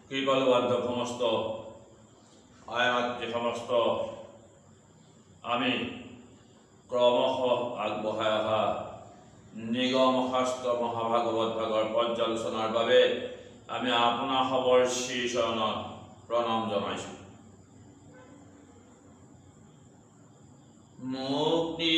কৃপালুবাধ্য সমস্ত আয়মাতৃ সমস্ত আমি ক্ৰমশ আগবঢ়াই অহা নিগম শাস্ত্ৰ মহাভাগৱত ভাগৰ পৰ্যালোচনাৰ বাবে আমি আপোনাৰ সবৰ শ্ৰী চৰণত প্ৰণাম জনাইছোঁ। মুক্তি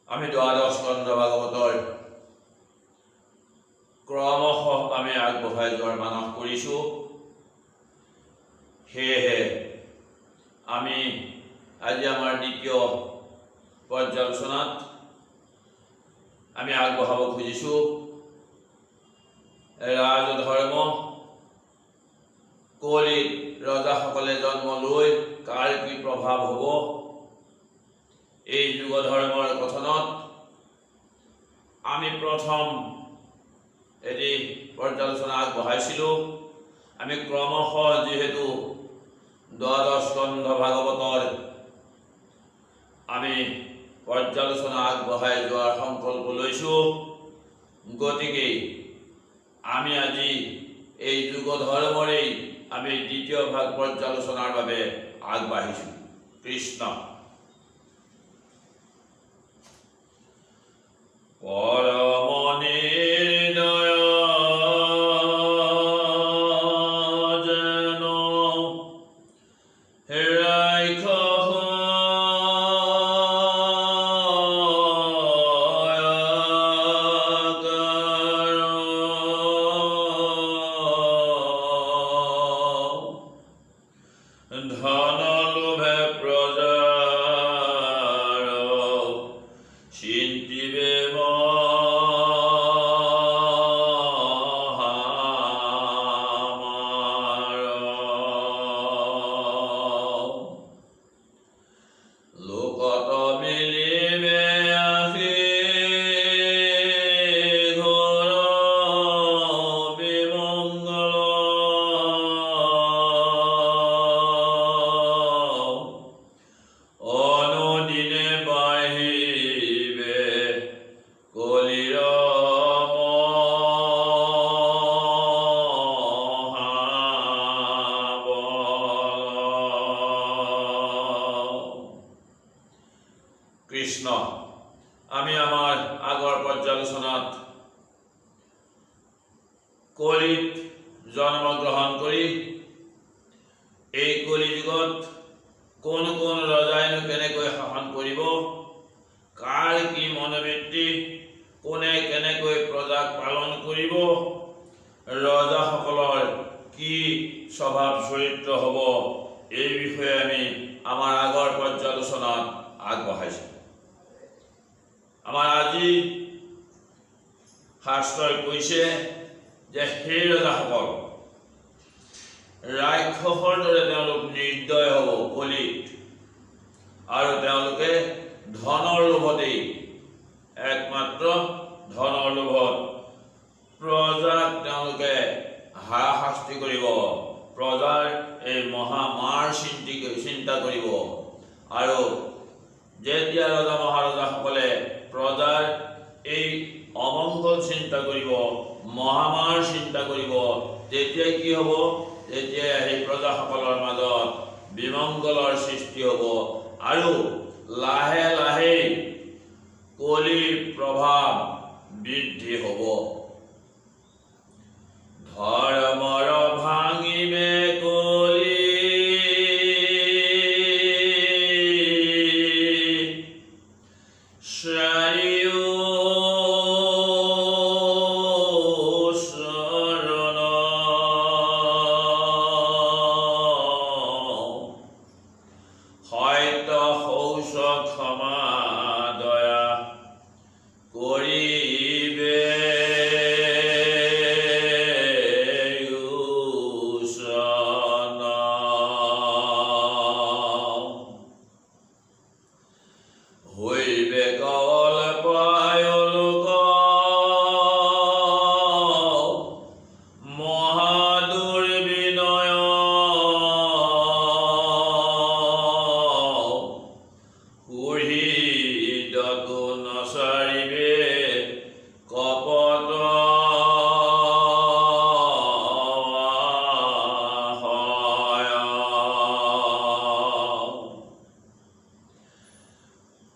আমি দ্বাদশ স্কন্ধ ভাগৱতৰ ক্ৰমশ আমি আগবঢ়াই যোৱাৰ মানস কৰিছোঁ। সেয়েহে আমি আজি আমাৰ দ্বিতীয় পৰ্যালোচনাত আমি আগবঢ়াব খুজিছোঁ ৰাজধৰ্ম। কলিত ৰজাসকলে জন্ম লৈ কাৰ কি প্ৰভাৱ হ'ব, এই যুগ ধৰ্মৰ কথনত আমি প্ৰথম এটি পৰ্যালোচনা আগবঢ়াইছিলোঁ। আমি ক্ৰমশ যিহেতু দ্বাদশ স্কন্ধ ভাগৱতৰ আমি পৰ্যালোচনা আগবঢ়াই যোৱাৰ সংকল্প লৈছোঁ, গতিকে আমি আজি এই যুগ ধৰ্মৰেই আমি দ্বিতীয় ভাগ পৰ্যালোচনাৰ বাবে আগবাঢ়িছোঁ। কৃষ্ণ কৃষ্ণ। আমি আমাৰ আগৰ পৰ্যালোচনাত কলিত জন্মগ্ৰহণ কৰি এই কলি যুগত কোন কোন ৰজাইনো কেনেকৈ শাসন কৰিব, কাৰ কি মনোবৃত্তি, কোনে কেনেকৈ প্ৰজাক পালন কৰিব, ৰজাসকলৰ কি স্বভাৱ চৰিত্ৰ হ'ব, এই বিষয়ে আমি আমাৰ আগৰ পৰ্যালোচনাত আগবঢ়াইছোঁ। আমাৰ আজি শাস্ত্ৰই কৈছে যে সেই ৰজাসকল ৰাক্ষসৰ দৰে তেওঁলোক নিৰ্দয় হ'ব কলিত, আৰু তেওঁলোকে ধনৰ লোভতেই, একমাত্ৰ ধনৰ লোভত প্ৰজাক তেওঁলোকে হাৰাশাস্তি কৰিব, প্ৰজাৰ এই মহামাৰ চিন্তা কৰিব। আৰু যেতিয়া ৰজা মহাৰজাসকলে প্ৰজাৰ এই অমংগল চিন্তা কৰিব, মহামাৰ চিন্তা কৰিব, তেতিয়া কি হ'ব? তেতিয়া সেই প্ৰজাসকলৰ মাজত বিমংগলৰ সৃষ্টি হ'ব আৰু লাহে লাহে কলিৰ প্ৰভাৱ বৃদ্ধি হ'ব। ধৰ্মৰ ভাঙিবে কলি,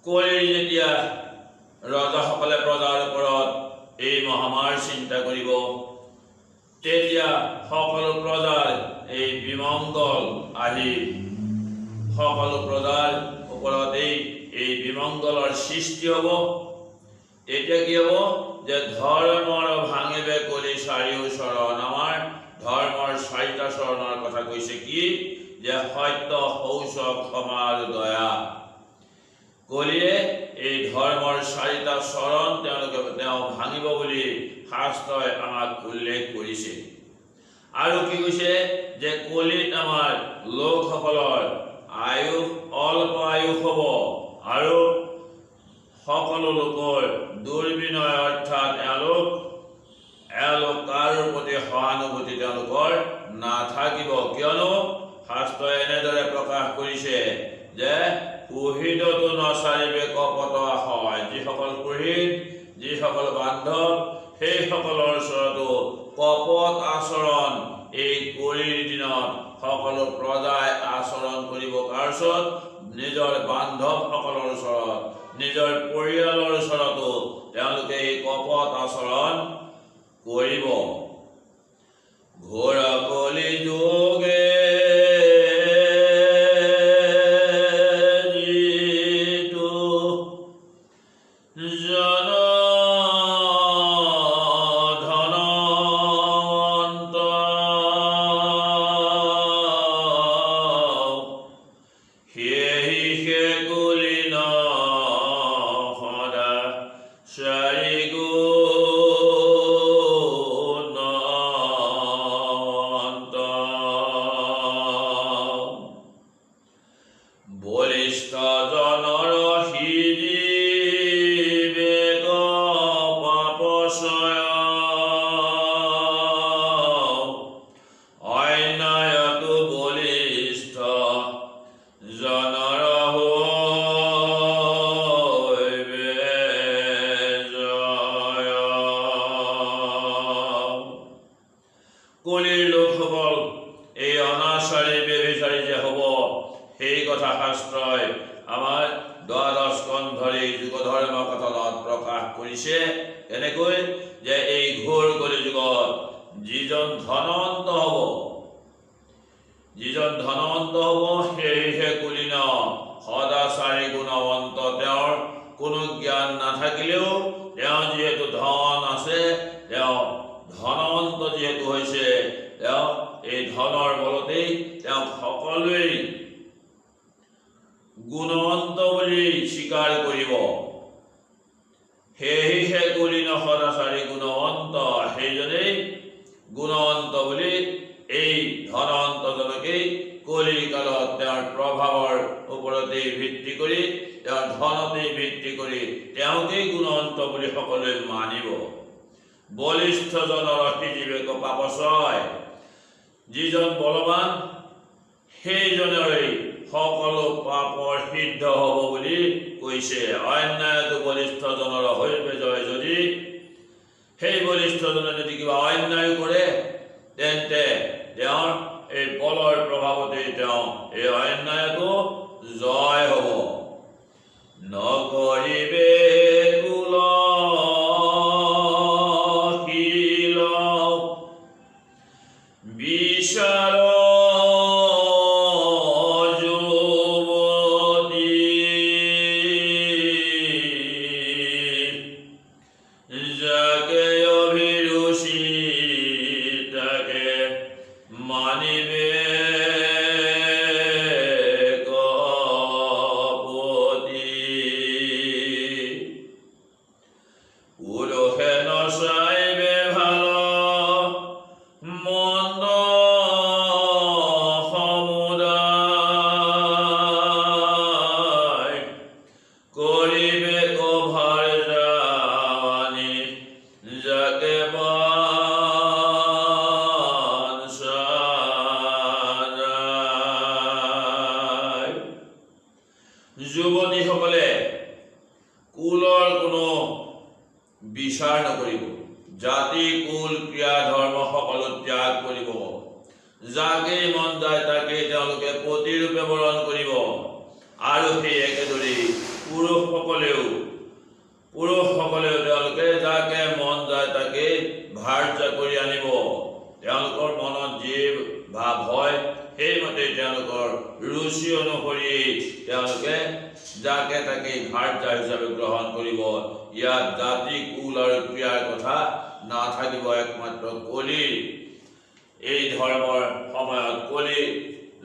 কলিৰ যেতিয়া ৰজাসকলে প্ৰজাৰ ওপৰত এই মহামাৰ চিন্তা কৰিব, তেতিয়া সকলো প্ৰজাৰ এই বিমংগল আহি সকলো প্ৰজাৰ ওপৰত এই বিমংগলৰ সৃষ্টি হ'ব। তেতিয়া কি হ'ব? যে ধৰ্মৰ ভাঙিবে কলি চাৰিও চৰণ। আমাৰ ধৰ্মৰ চাৰিটা চৰণৰ কথা কৈছে কি? যে সত্য, শৌচ, ক্ষমা আৰু দয়া। কলিয়ে এই ধৰ্মৰ চাৰিটা চৰণ তেওঁ ভাঙিব বুলি শাস্ত্ৰই আমাক উল্লেখ কৰিছে। আৰু কি কৈছে? যে কলিত আমাৰ লোকসকলৰ আয়ুস অল্প আয়ুস হ'ব আৰু সকলো লোকৰ দুৰ্বিনয়, অৰ্থাৎ এওঁলোক কাৰো প্ৰতি সহানুভূতি তেওঁলোকৰ নাথাকিব। কিয়নো শাস্ত্ৰই এনেদৰে প্ৰকাশ কৰিছে যে কুহিততো নচাৰিবে কপট হয়। যিসকল কুহিত, যিসকল বান্ধৱ, সেইসকলৰ ওচৰতো কপট আচৰণ এই কলিৰ দিনত সকলো প্ৰজাই আচৰণ কৰিব। কাৰ ওচৰত? নিজৰ বান্ধৱসকলৰ ওচৰত, নিজৰ পৰিয়ালৰ ওচৰতো তেওঁলোকে এই কপট আচৰণ কৰিব। ঘোৰ কলি যোগে কলিৰ লোকসকল এই অনাচাৰী বেবিচাৰী যে হ'ব, সেই কথা শাস্ত্ৰই আমাৰ দ্বাদশ স্কন্ধৰ এই যুগধৰ্ম কথাত প্ৰকাশ কৰিছে। এনেকৈ যে এই ঘোৰ কলি যুগত যিজন ধনৱন্ত হ'ব, সেয়েহে কুলীন সদাচাৰী গুণৱন্ত। তেওঁৰ কোনো জ্ঞান নাথাকিলেও তেওঁ যিহেতু ধন আছে, তেওঁ ধনৱন্ত যিহেতু হৈছে, তেওঁ এই ধনৰ বলতেই তেওঁক সকলোৱে গুণৱন্ত বুলি স্বীকাৰ কৰিব। সেয়েহে কুলীন সদাচাৰী গুণৱন্ত, সেইজনেই গুণৱন্ত বুলি এই ধনৱন্তজনকেই কলিৰ কালত তেওঁৰ প্ৰভাৱৰ ওপৰতেই ভিত্তি কৰি, তেওঁৰ ধনতেই ভিত্তি কৰি তেওঁকেই গুণৱন্ত বুলি সকলোৱে মানিব। বলিষ্ঠজনৰ সিজিবে পাপচয়। যিজন বলৱান, সেইজনেই সকলো পাপৰ সিদ্ধ হ'ব বুলি কৈছে। অন্যায়তো বলিষ্ঠজনৰ হৈবে জয় যদি, সেই বলিষ্ঠজনে যদি কিবা অন্যায় কৰে তেন্তে তেওঁৰ এই বলৰ প্ৰভাৱতে তেওঁ এই অন্যায়টো জয় হ'ব। নকৰিবে কুলশীল বিচাৰ যুৱতী, যাকে অভিৰুচি তাকে মানিবে কপতি। পুৰুষে নচাইবে ভাল মন্দ সমুদায়, কৰিবে কভাৰ জানি যাকে বাঞ্ছা যায়। যুৱতীসকলে কুলৰ কোনো বিচাৰ নকৰিব, জাতি কুল ক্ৰিয়া ধৰ্ম সকলো ত্যাগ কৰিব। যাকেই মন যায় তাকেই তেওঁলোকে পতিৰূপে বৰণ কৰিব। আৰু সেই একেদৰে পুৰুষসকলেও তেওঁলোকে যাকে মন যায় তাকে ভাৰ্য কৰি আনিব। তেওঁলোকৰ মনত যি ভাৱ হয় সেইমতে তেওঁলোকৰ ৰুচি অনুসৰি তেওঁলোকে যাকে তাকে ভাৰ্য হিচাপে গ্ৰহণ কৰিব। ইয়াত জাতি কুল আৰু ক্ৰিয়াৰ কথা নাথাকিব। একমাত্ৰ কলিৰ এই ধৰ্মৰ সময়ত, কলিৰ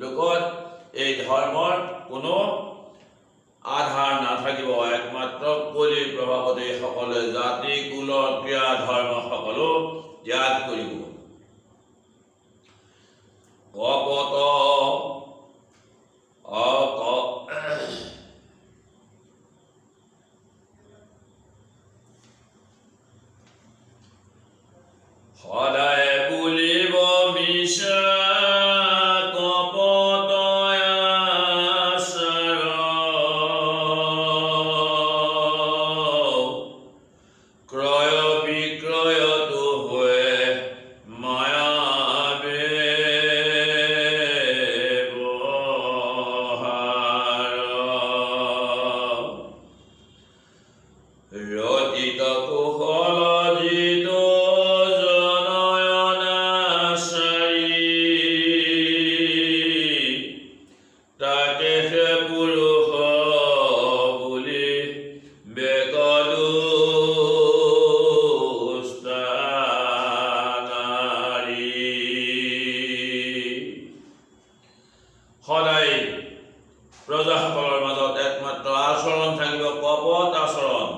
লোকত এই ধৰ্মৰ কোনো আধাৰ নাথাকিব। একমাত্ৰ কলিৰ প্ৰভাৱতে সকলোৱে জাতি কুলৰ ক্ৰিয়া ধৰ্ম সকলো ত্যাগ কৰিব। কপট সদায় বুলিব মিছা কপট আচাৰ, ক্ৰয় বিক্ৰয়তো হৈ মায়া ব্যৱহাৰ, ৰচিত কুশল জিত তাকে সে পুৰুষ বুলি বেকদুষ্টা নাৰী। সদায় প্ৰজাসকলৰ মাজত একমাত্ৰ আচৰণ থাকিব কপট আচৰণ,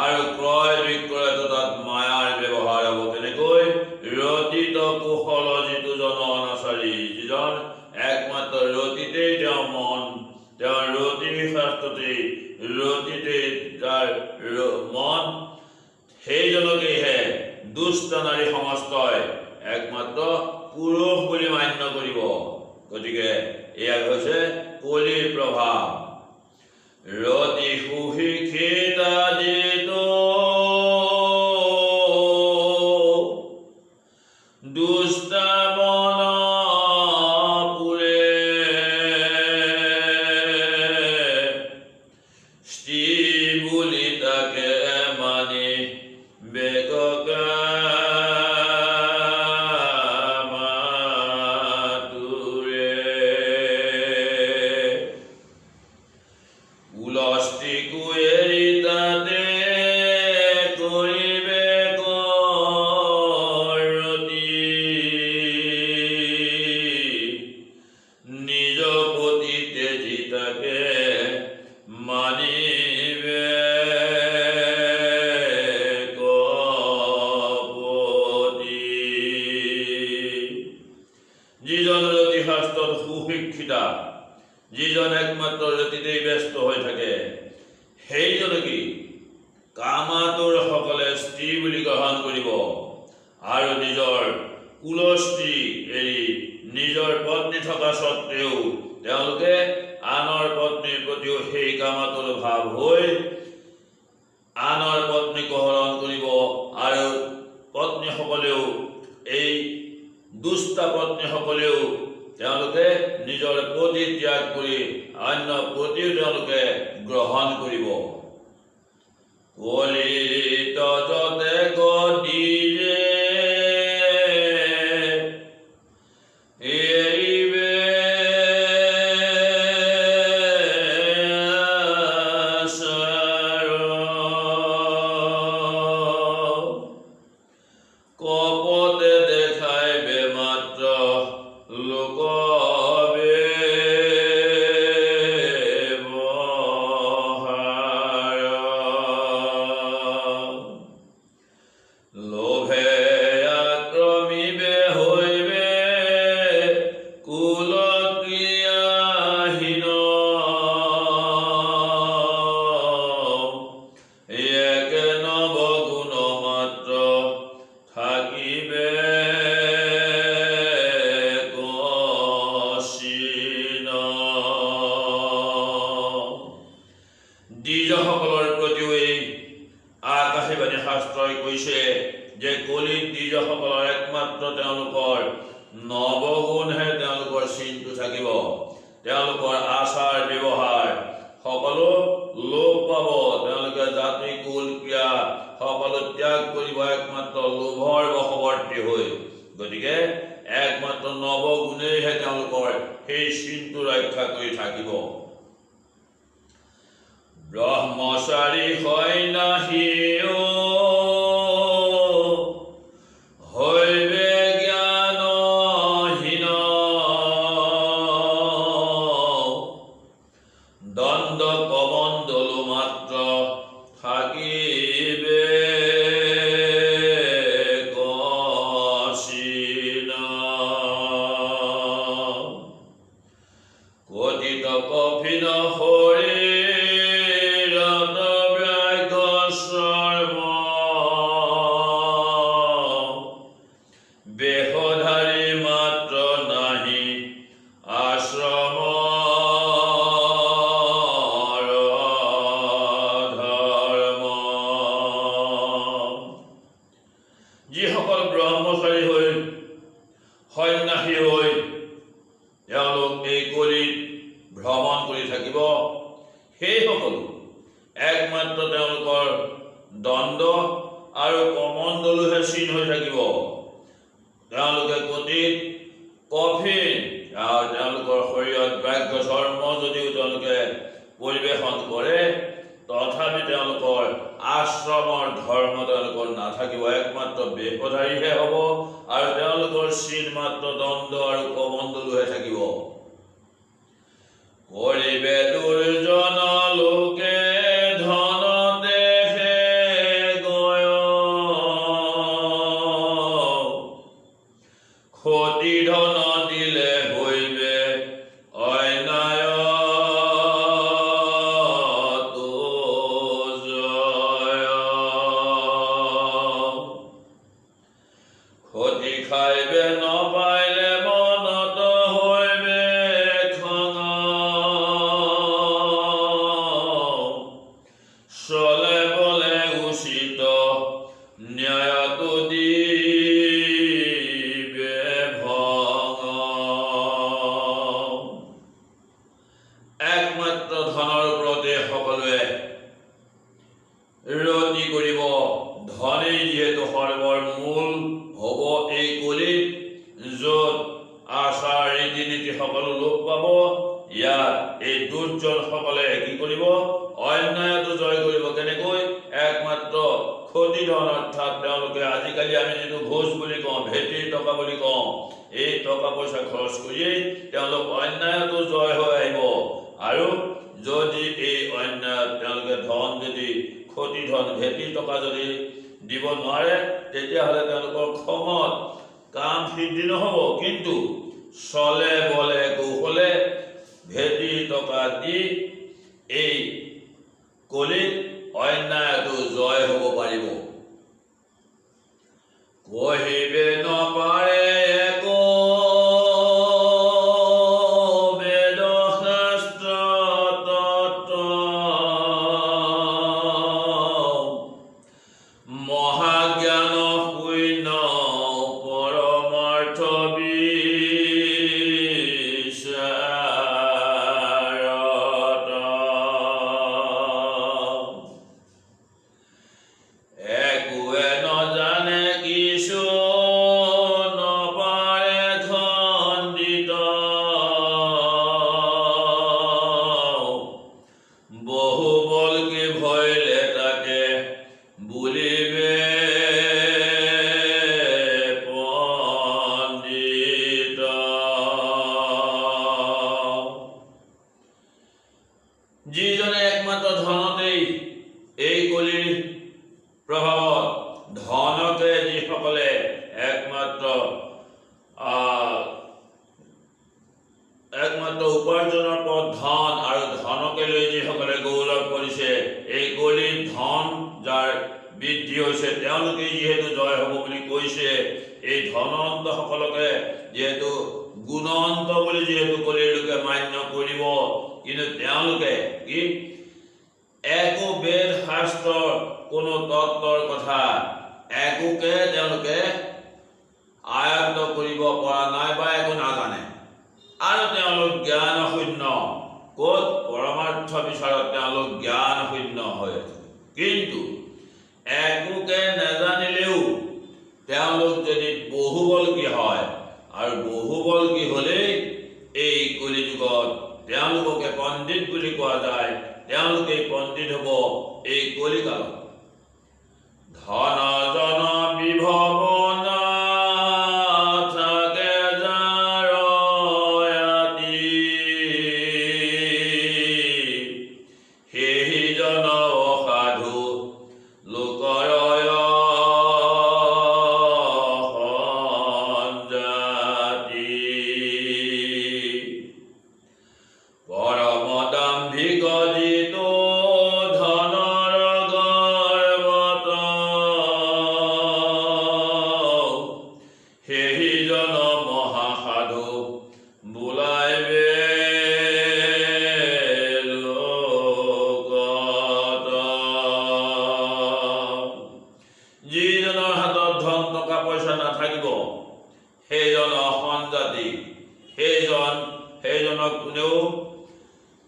আৰু ক্ৰয় বিক্ৰয়টো তাত মায়াৰ ব্যৱহাৰ হ'ব। তেনেকৈ ৰচিত কুশল যিটো জন অনাচাৰী, যিজন একমাত্ৰ ৰতিতেই তেওঁ মন, তেওঁৰ ৰতি শাস্ত্ৰতে ৰতিতেই যাৰ মন, সেইজনকেহে দুষ্ট নাৰী সমস্তই একমাত্ৰ পুৰুষ বুলি মান্য কৰিব। গতিকে এয়া হৈছে কলিৰ প্ৰভাৱ। ৰতি সুশিক্ষিত যিটো দুষ্ট মন পুৰে, স্ত্ৰী বুলি তাকে মানি বেগকামাতুৰে, কুলস্ত্ৰীকো এৰি তাতে কৰিবে ৰতি, নিজ পতিতে যি তাকে মানিবে কপতি। যিজন ৰতি শাস্ত্ৰত সুশিক্ষিতা, যিজন একমাত্ৰ ৰতিতেই ব্যস্ত হৈ থাকে, সেইজনকে কামাতুৰ সকলে স্ত্ৰী বুলি গ্ৰহণ কৰিব। আৰু নিজৰ কুলস্ত্ৰী এৰি নিজৰ পত্নী থকা স্বত্বেও তেওঁলোকে আনৰ পত্নীৰ প্ৰতিও সেই কামাতুৰ ভাৱ হৈ আনৰ পত্নীক হৰণ কৰিব পত্নীসকলেও এই দুষ্ট পত্নীসকলেও তেওঁলোকে নিজৰ পতি ত্যাগ কৰি অন্য পতিও তেওঁলোকে গ্ৰহণ কৰিব। কলিত যতে গদিৰে এৰিবে কপতে দেখাইবে মাত্ৰ লোকবে লোভে আক্ৰমিবে হইবে কুল ক্ৰিয়াহীন এক নবগুণ মাত্ৰ থাকিবে কশীন। দ্বিজসকলৰ প্ৰতিও এই আকাশীবাণী শাস্ত্ৰই কৈছে যে কলিত দ্বিজসকলৰ একমাত্ৰ তেওঁলোকৰ নৱগুণহে তেওঁলোকৰ চিনটো থাকিব। তেওঁলোকৰ আচাৰ ব্যৱহাৰ সকলো লোপ পাব। তেওঁলোকে জাতি কুল ক্ৰিয়া সকলো ত্যাগ কৰিব একমাত্ৰ লোভৰ বশৱৰ্তী হৈ। গতিকে একমাত্ৰ নৱগুণেইহে তেওঁলোকৰ সেই চিনটো ৰক্ষা কৰি থাকিব। ব্ৰহ্মচাৰী হয় নাহিও হৈবে জ্ঞানহীন দণ্ড কমণ্ডলু মাত্ৰ থাকিবে কশীন। কথিত কফিন শৰীৰত ব্যাঘ্ৰ চৰ্ম বেশধাৰী মাত্ৰ নাহি আশ্ৰম ধৰ্ম। যিসকল ব্ৰহ্মচাৰী হৈ সন্ন্যাসী হৈ তেওঁলোক এই কলিত ভ্ৰমণ কৰি থাকিব, সেইসকলো একমাত্ৰ তেওঁলোকৰ দণ্ড আৰু কমণ্ডলুহে চিন হৈ থাকিব। তেওঁলোকে পতিত কফিন আৰু তেওঁলোকৰ শৰীৰত ব্যাঘ্ৰ চৰ্ম যদিও তেওঁলোকে পৰিৱেশন কৰে, তথাপি তেওঁলোকৰ আশ্ৰমৰ ধৰ্ম তেওঁলোকৰ নাথাকিব। একমাত্ৰ বেশধাৰীহে হ'ব আৰু তেওঁলোকৰ চিন মাত্ৰ দণ্ড আৰু কমণ্ডলুহে থাকিব। কৰিবে দুৰ্জন লোকে ধন দেহে গয় ক্ষতি ধন দিলে হইবে অন্যায় ক্ষতি খাইবে নপাইলে মনত হইবে খঙা চলে বলে উচিত ন্যায়টো দিবে ভঙা। একমাত্ৰ ধনৰ ওপৰতে সকলোৱে ৰতি কৰিব। ধনেই যিহেতু সৰ্বৰ মূল হ'ব এই কলিত, য'ত আচাৰ ৰীতি নীতি সকলো লোপ পাব। ইয়াত এই দুৰ্জনসকলে কি কৰিব? অন্যায়টো জয় কৰিব। কেনেকৈ? একমাত্ৰ ক্ষতিধন, অৰ্থাৎ তেওঁলোকে আজিকালি আমি যিটো ঘোষ বুলি কওঁ, ভেটিৰ টকা বুলি কওঁ, এই টকা পইচা খৰচ কৰিয়েই তেওঁলোক অন্যায়টো জয় হৈ আহিব। আৰু যদি এই অন্যায়ত তেওঁলোকে ধন যদি ক্ষতিধন ভেটিৰ টকা যদি দিব নোৱাৰে, তেতিয়াহ'লে তেওঁলোকৰ খঙত কাম সিদ্ধি নহ'ব। কিন্তু চলে বলে কৌশলে ভেটি টকা দি এই কলিত অন্যায়টো জয় হ'ব পাৰিব। কহিবে নপাৰে একো বেদ শাস্ত্ৰ তত্ত্ব মহাজ্ঞান শূন্য হৈছে তেওঁলোকে যিহেতু জয় হ'ব বুলি কৈছে, এই ধনৱন্ত সকলকে যিহেতু গুণৱন্ত বুলি যিহেতু কলিৰ লোকে মান্য কৰিব, কিন্তু তেওঁলোকে কি একো বেদ শাস্ত্ৰৰ কোনো তত্ত্বৰ কথা একোকে তেওঁলোকে আয়ত্ত কৰিব পৰা নাই বা একো নাজানে, আৰু তেওঁলোক জ্ঞান শূন্য। ক'ত? পৰমাৰ্থ বিচাৰত তেওঁলোক জ্ঞান শূন্য হৈ আছে। কিন্তু একোকে নাজানিলেও তেওঁলোক যদি বহুবল্কী হয়, আৰু বহুবল্কী হ'লেই এই কলিযুগত তেওঁলোককে পণ্ডিত বুলি কোৱা যায়, তেওঁলোকে পণ্ডিত হ'ব এই কলিকালত। ধন জন বিভৱ যিজনৰ হাতত ধন টকা পইচা নাথাকিব সেইজন অসৎ জাতি, সেইজনক কোনেও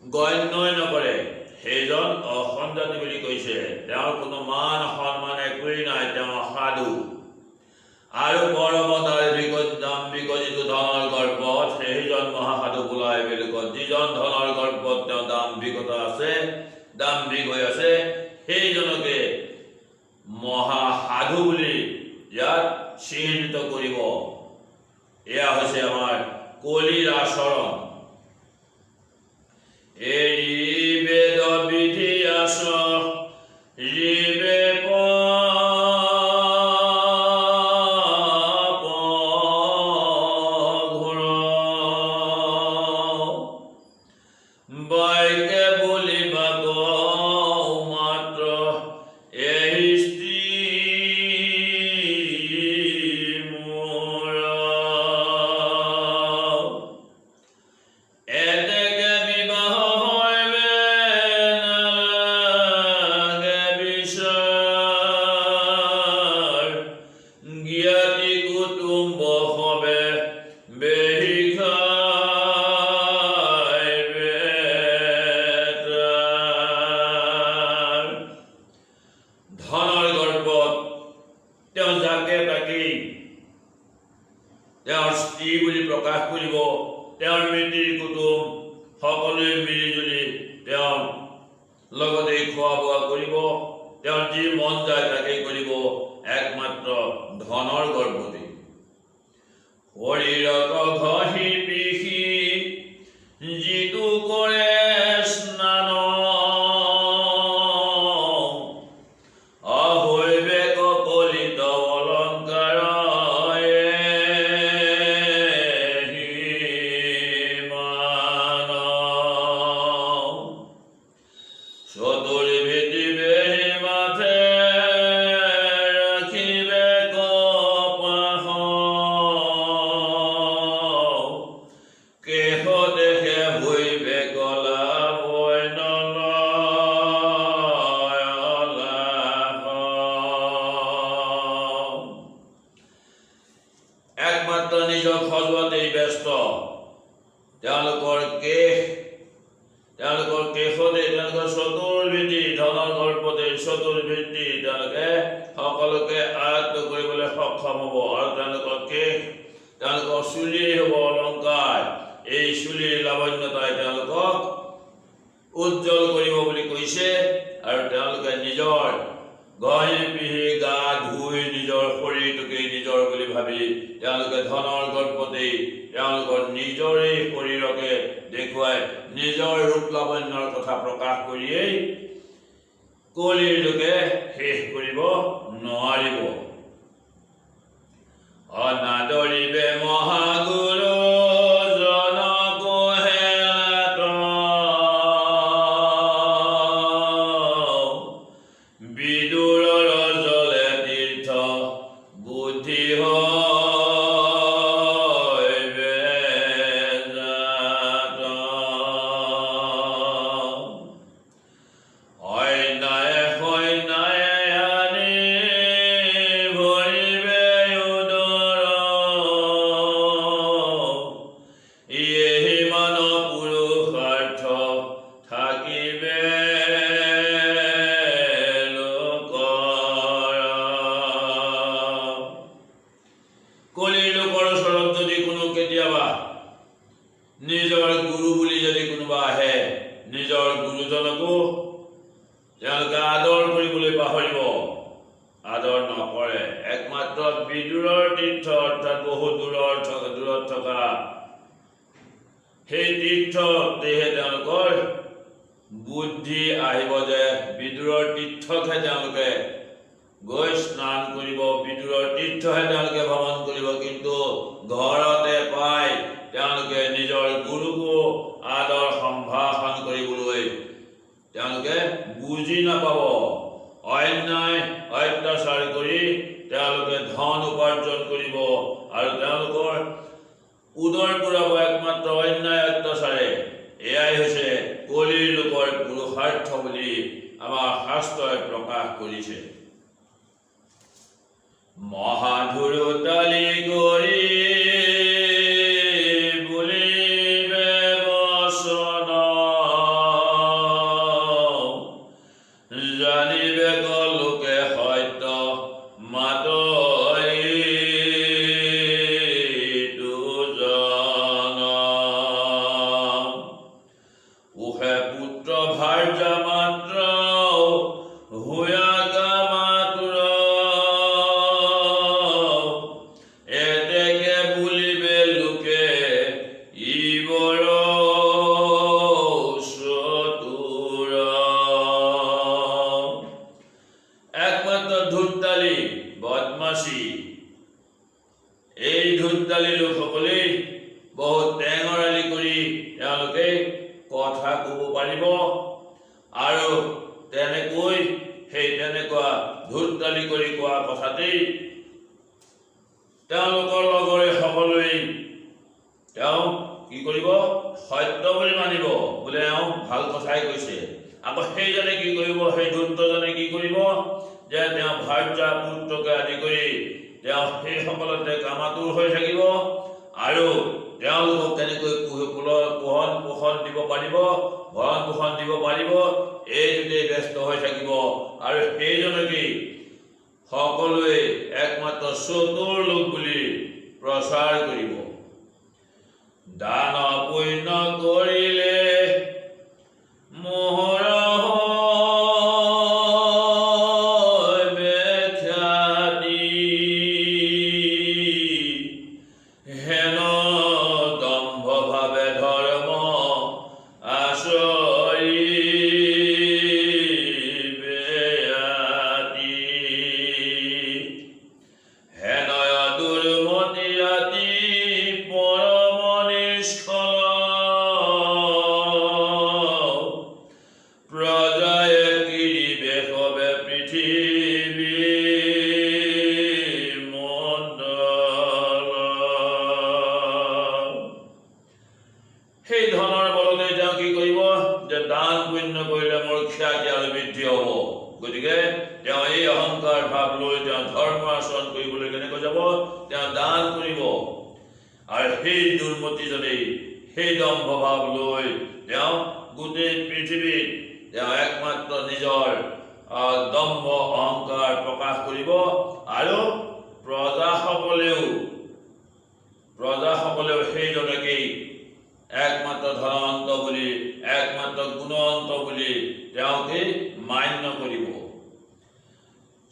গণ্যই নকৰে, সেইজন অসৎ জাতি বুলি কৈছে। তেওঁৰ কোনো মান সন্মান একোৱেই নাই, তেওঁ অসাধু। আৰু পৰম দাম্ভিক যিটো ধনৰ গৰ্বত, সেইজন মহাসাধু বোলাই বেলেগত। যিজন ধনৰ গৰ্বত তেওঁ দাম্ভিকতা আছে, দাম্ভিক হৈ আছে, সেইজনকে মহাসাধু বুলি ইয়াত চিহ্নিত কৰিব। এয়া হৈছে আমাৰ কলিৰ আচৰণ। এৰি বেদ বিধি আস ৰিবে বাইকে বলিবা মাত্ৰ এই তেওঁৰ স্ত্ৰী বুলি প্ৰকাশ কৰিব, তেওঁৰ মিতিৰ কুটুম সকলোৱে মিলিজুলি তেওঁৰ লগতে খোৱা বোৱা কৰিব, তেওঁৰ যি মন যায় তাকেই কৰিব, একমাত্ৰ ধনৰ গৰ্বতে। শৰীৰত ঘঁহি পিহি যিটো কৰে স্নান, নিজক সজোৱাতেই ব্যস্ত। তেওঁলোকৰ কেশতে তেওঁলোকৰ চতুৰ্ভীতি, ধনৰ গৰ্বতে চতুৰ্ভীতি তেওঁলোকে সকলোকে আয়ত্ত কৰিবলৈ সক্ষম হ'ব। আৰু তেওঁলোকৰ চুলিয়েই হ'ব অলংকাৰ। এই চুলিৰ লাৱণ্যতাই তেওঁলোকক উজ্জ্বল কৰিব বুলি কৈছে। আৰু তেওঁলোকে নিজৰ ঘঁহি পিহি গা ধুই নিজৰ শৰীৰটোকে নিজৰ বুলি ভাবি তেওঁলোকে ধনৰ গৰ্বতেই তেওঁলোকৰ নিজৰে শৰীৰকে দেখুৱাই নিজৰ ৰূপ লাৱণ্যৰ কথা প্ৰকাশ কৰিয়েই কলিৰ লোকে শেষ কৰিব নোৱাৰিব। অনাদৰিবে মহাগুৰু বিদুৰৰ জলে কলি লোকৰ ওচৰত যদি কোনো কেতিয়াবা নিজৰ গুৰু বুলি যদি কোনোবা আহে, নিজৰ গুৰুজনকো তেওঁলোকে আদৰ কৰিবলৈ পাহৰিব, আদৰ নকৰে। একমাত্ৰ বিদুৰৰ তীৰ্থ অৰ্থাৎ বহু দূৰত থকা সেই তীৰ্থতেহে তেওঁলোকৰ বুদ্ধি আহিব যে বিদুৰৰ তীৰ্থতহে তেওঁলোকে গৈ স্নান কৰিব, বিদুৰৰ তীৰ্থহে তেওঁলোকে ভ্ৰমণ কৰিব। কিন্তু ঘৰতে পাই তেওঁলোকে নিজৰ গুৰুকো আদৰ সম্ভাষণ কৰিবলৈ তেওঁলোকে বুজি নাপাব। অন্যায় অত্যাচাৰ কৰি তেওঁলোকে ধন উপাৰ্জন কৰিব আৰু তেওঁলোকৰ উদৰ পুৰাব একমাত্ৰ অন্যায় অত্যাচাৰে। এয়াই হৈছে কলিৰ লোকৰ পুৰুষাৰ্থ বুলি আমাৰ শাস্ত্ৰই প্ৰকাশ কৰিছে। মহাধুৰতালি কৰি বুলিবে বচন, জানিবে লোকে সত্য মাতই দুজন। উহে পুত্ৰ ভাৰ্যা মাত্ৰ হুয়াগা মাতুৰ, এতেকে বুলিবে লোকে ইবৰ চতুৰ। একমাত্ৰ ধূৰ্তালি বদমাচি, এই ধূৰ্তালি লোকসকলেই বহুত টেঙৰালি কৰি তেওঁলোকে কথা ক'ব পাৰিব আৰু তেনেকৈ সেই তেনেকুৱা ধূৰ্তালি কৰি কোৱা কথাতেই তেওঁলোকৰ লগৰে সকলোৱে তেওঁ কি কৰিব, সত্য বুলি মানিব, বোলে তেওঁ ভাল কথাই কৈছে। আকৌ সেইজনে কি কৰিব, সেই ধূৰ্তজনে কি কৰিব, যে তেওঁ ভাৰ্যা পুত্ৰকে আদি কৰি তেওঁ সেই সকলতে কামাতুৰ হৈ থাকিব আৰু তেওঁলোকক কেনেকৈ ভৰণ পোষণ দিব পাৰিব, এইটোতে ব্যস্ত হৈ থাকিব। আৰু সেইজনকেই সকলোৱে একমাত্ৰ চতুৰ লোক বুলি প্ৰচাৰ কৰিব। দান পুণ্য কৰিলে মোহৰ বেখ্যাতি, হেন দম্ভ ভাৱে ধৰ্ম আচৰিবে আতি, হেনয় দুৰ্মতি ৰাতি পৰম নিষ্ফল, প্ৰজায়ে কিৰিবে সবে পৃথিৱী মণ্ডল। সেই ধনৰ বলতে তেওঁ কি কৰিব, যে দান পুণ্য কৰিলে মোৰ খ্যাতি আৰু বৃদ্ধি হ'ব। গতিকে তেওঁ এই অহংকাৰ ভাৱ লৈ তেওঁ ধৰ্ম আচৰণ কৰিবলৈ কেনেকৈ যাব, তেওঁ দান কৰিব। আৰু সেই দুৰ্মতিজনেই সেই দম্ভ ভাৱ লৈ তেওঁ গোটেই পৃথিৱীত তেওঁ একমাত্ৰ নিজৰ দম্ভ অহংকাৰ প্ৰকাশ কৰিব আৰু প্ৰজাসকলেও সেইজনকেই একমাত্ৰ ধনৱন্ত বুলি, একমাত্ৰ গুণৱন্ত বুলি তেওঁকে মান্য কৰিব।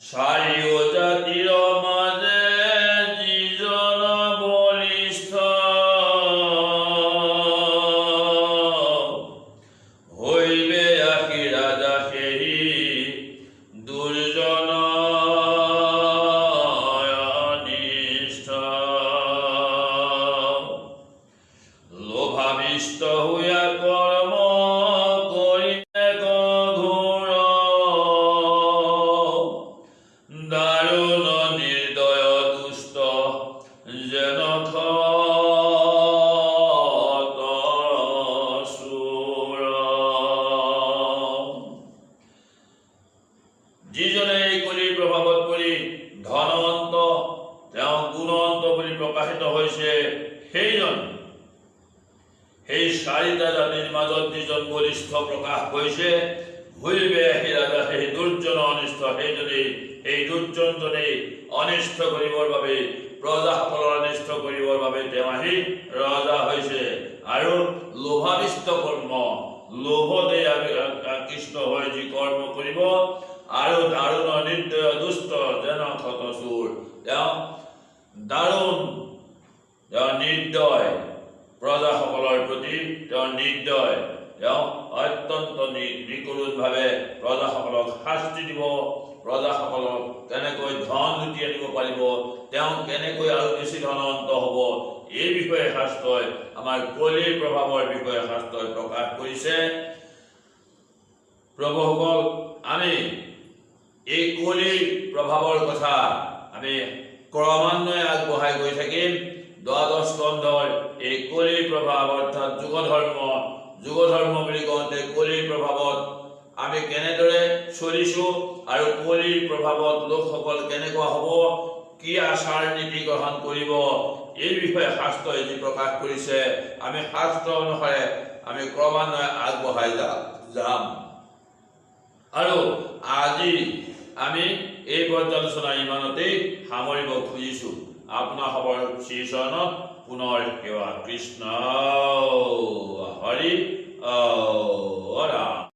চাৰিও জাতিৰ মাজে যিজন বলিষ্ঠ, হৈবে আশী ৰাজা সেই দুৰ্জন অনিষ্ঠ, লোভাবিষ্ট হোৱা কৰ্ম কৰিলে ঘোৰ, দাৰুণ নিৰ্দয় দুষ্ট যেন চোৰ। যিজনে এই কলিৰ প্ৰভাৱত পৰি ধনৱন্ত, তেওঁ গুণৱন্ত বুলি প্ৰকাশিত হৈছে, সেইজন সেই চাৰিটা জাতিৰ মাজত যিজন বলিষ্ঠ প্ৰকাশ হৈছে, হৈবে আশী ৰাজা সেই দুৰ্জন অনিষ্ট, সেই দুৰ্জনজনেই অনিষ্ট কৰিবৰ বাবে প্ৰজাসকলৰ অনিষ্ট কৰিবৰ বাবে তেওঁ আহি ৰজা হৈছে আৰু লোভাবিষ্ট কৰ্ম লোভতে আকৃষ্ট হৈ যি কৰ্ম কৰিব আৰু দাৰুণ নিৰ্দয় দুষ্ট যেন ক্ষত চোৰ তেওঁ দাৰুণ তেওঁ নিৰ্দয় প্ৰজাসকলৰ প্ৰতি তেওঁ নিৰ্দয় তেওঁ অত্যন্ত নিকৰুণভাৱে প্ৰজাসকলক শাস্তি দিব প্ৰজাসকলক কেনেকৈ ধন লুটি আনিব পাৰিব তেওঁ কেনেকৈ আৰু বেছি ধনৱন্ত হ'ব এই বিষয়ে শাস্ত্ৰই আমাৰ কলিৰ প্ৰভাৱৰ বিষয়ে শাস্ত্ৰই প্ৰকাশ কৰিছে প্ৰভুসকল আমি এই কলিৰ প্ৰভাৱৰ কথা আমি ক্ৰমান্বয়ে আগবঢ়াই গৈ থাকিম দ্বাদশ স্কন্ধৰ এই কলিৰ প্ৰভাৱ অৰ্থাৎ যুগ ধৰ্ম বুলি কওঁতে কলিৰ প্ৰভাৱত আমি কেনেদৰে চলিছো আৰু কলিৰ প্ৰভাৱত লোকসকল কেনেকুৱা হ'ব কি আচাৰ নীতি গ্ৰহণ কৰিব এই বিষয়ে শাস্ত্ৰই যি প্ৰকাশ কৰিছে আমি শাস্ত্ৰ অনুসাৰে আমি ক্ৰমান্বয়ে আগবঢ়াই যাম আৰু আজি আমি এই পৰ্যালোচনা ইমানতেই সামৰিব খুজিছো আপোনাৰ সবৰ শ্ৰীচৰণত পুনৰ সেৱা কৃষ্ণ হৰি ৰাম